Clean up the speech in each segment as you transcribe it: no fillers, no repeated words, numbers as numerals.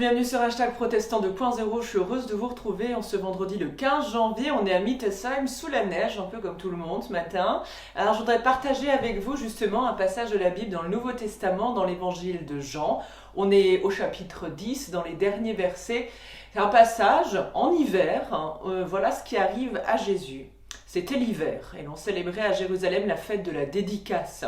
bienvenue sur Hashtag Protestant 2.0. Je suis heureuse de vous retrouver en ce vendredi le 15 janvier. On est à Mittesheim, sous la neige, un peu comme tout le monde ce matin. Alors je voudrais partager avec vous justement un passage de la Bible dans le Nouveau Testament, dans l'évangile de Jean. On est au chapitre 10, dans les derniers versets. C'est un passage en hiver. Voilà ce qui arrive à Jésus. C'était l'hiver et l'on célébrait à Jérusalem la fête de la dédicace.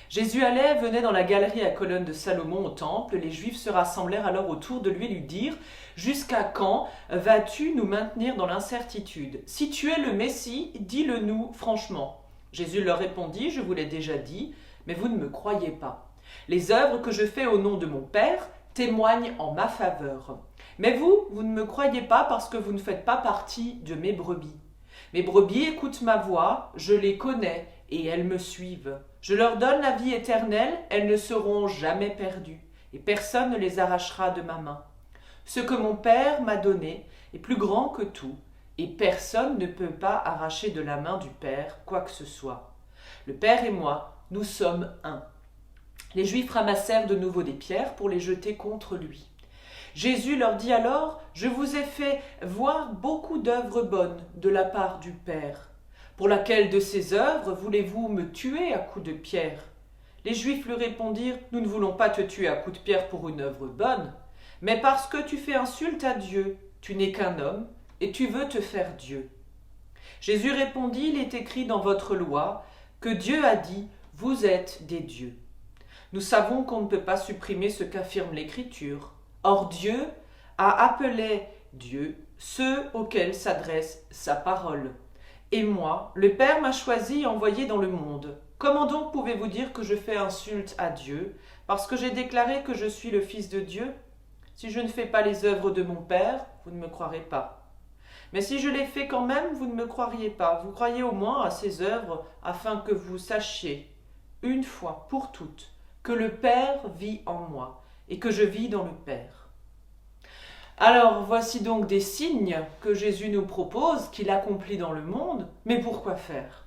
Jésus venait dans la galerie à colonnes de Salomon au temple. Les Juifs se rassemblèrent alors autour de lui et lui dirent « Jusqu'à quand vas-tu nous maintenir dans l'incertitude ? Si tu es le Messie, dis-le-nous franchement. » Jésus leur répondit « Je vous l'ai déjà dit, mais vous ne me croyez pas. Les œuvres que je fais au nom de mon Père témoignent en ma faveur. Mais vous ne me croyez pas parce que vous ne faites pas partie de mes brebis. Mes brebis écoutent ma voix, je les connais et elles me suivent. Je leur donne la vie éternelle, elles ne seront jamais perdues, et personne ne les arrachera de ma main. Ce que mon Père m'a donné est plus grand que tout, et personne ne peut pas arracher de la main du Père quoi que ce soit. Le Père et moi, nous sommes un. » Les Juifs ramassèrent de nouveau des pierres pour les jeter contre lui. Jésus leur dit alors « Je vous ai fait voir beaucoup d'œuvres bonnes de la part du Père. Pour laquelle de ces œuvres voulez-vous me tuer à coups de pierre ?» Les Juifs lui répondirent « Nous ne voulons pas te tuer à coups de pierre pour une œuvre bonne, mais parce que tu fais insulte à Dieu. Tu n'es qu'un homme et tu veux te faire Dieu. » Jésus répondit « Il est écrit dans votre loi que Dieu a dit « Vous êtes des dieux. » Nous savons qu'on ne peut pas supprimer ce qu'affirme l'Écriture. Or Dieu a appelé Dieu ceux auxquels s'adresse sa parole. Et moi, le Père m'a choisi et envoyé dans le monde. Comment donc pouvez-vous dire que je fais insulte à Dieu, parce que j'ai déclaré que je suis le Fils de Dieu ? Si je ne fais pas les œuvres de mon Père, vous ne me croirez pas. Mais si je les fais quand même, vous ne me croiriez pas. Vous croyez au moins à ces œuvres, afin que vous sachiez, une fois pour toutes, que le Père vit en moi, et que je vis dans le Père. Alors, voici donc des signes que Jésus nous propose, qu'il accomplit dans le monde, mais pourquoi faire ?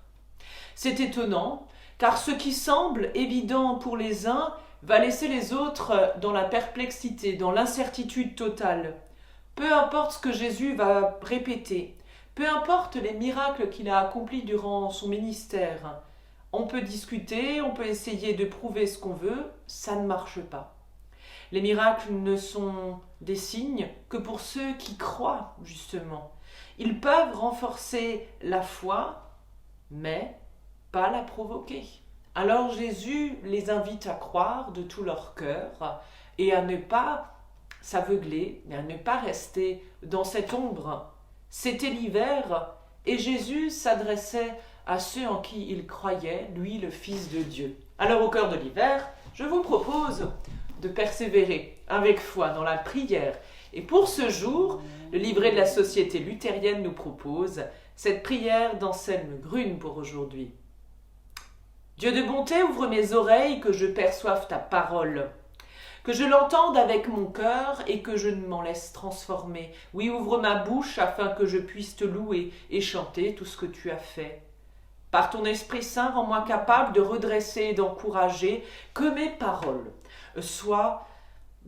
C'est étonnant, car ce qui semble évident pour les uns va laisser les autres dans la perplexité, dans l'incertitude totale. Peu importe ce que Jésus va répéter, peu importe les miracles qu'il a accomplis durant son ministère, on peut discuter, on peut essayer de prouver ce qu'on veut, ça ne marche pas. Les miracles ne sont des signes que pour ceux qui croient, justement. Ils peuvent renforcer la foi, mais pas la provoquer. Alors Jésus les invite à croire de tout leur cœur et à ne pas s'aveugler, mais à ne pas rester dans cette ombre. C'était l'hiver et Jésus s'adressait à ceux en qui il croyait, lui le Fils de Dieu. Alors au cœur de l'hiver, je vous propose de persévérer avec foi dans la prière. Et pour ce jour, le livret de la Société luthérienne nous propose cette prière d'Anselme Grune pour aujourd'hui. Dieu de bonté, ouvre mes oreilles, que je perçoive ta parole, que je l'entende avec mon cœur et que je ne m'en laisse transformer. Oui, ouvre ma bouche afin que je puisse te louer et chanter tout ce que tu as fait. Par ton Esprit Saint, rends-moi capable de redresser et d'encourager, que mes paroles soient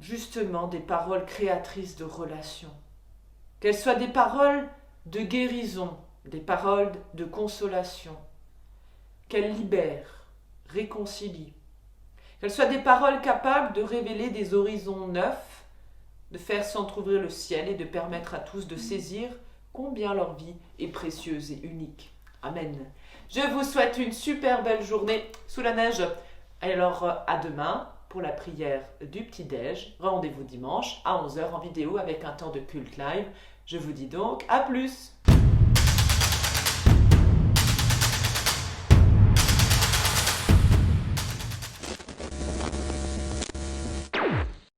justement des paroles créatrices de relations. Qu'elles soient des paroles de guérison, des paroles de consolation. Qu'elles libèrent, réconcilient. Qu'elles soient des paroles capables de révéler des horizons neufs, de faire s'entrouvrir le ciel et de permettre à tous de saisir combien leur vie est précieuse et unique. Amen. Je vous souhaite une super belle journée sous la neige. Alors à demain pour la prière du petit-déj. Rendez-vous dimanche à 11h en vidéo avec un temps de culte live. Je vous dis donc à plus.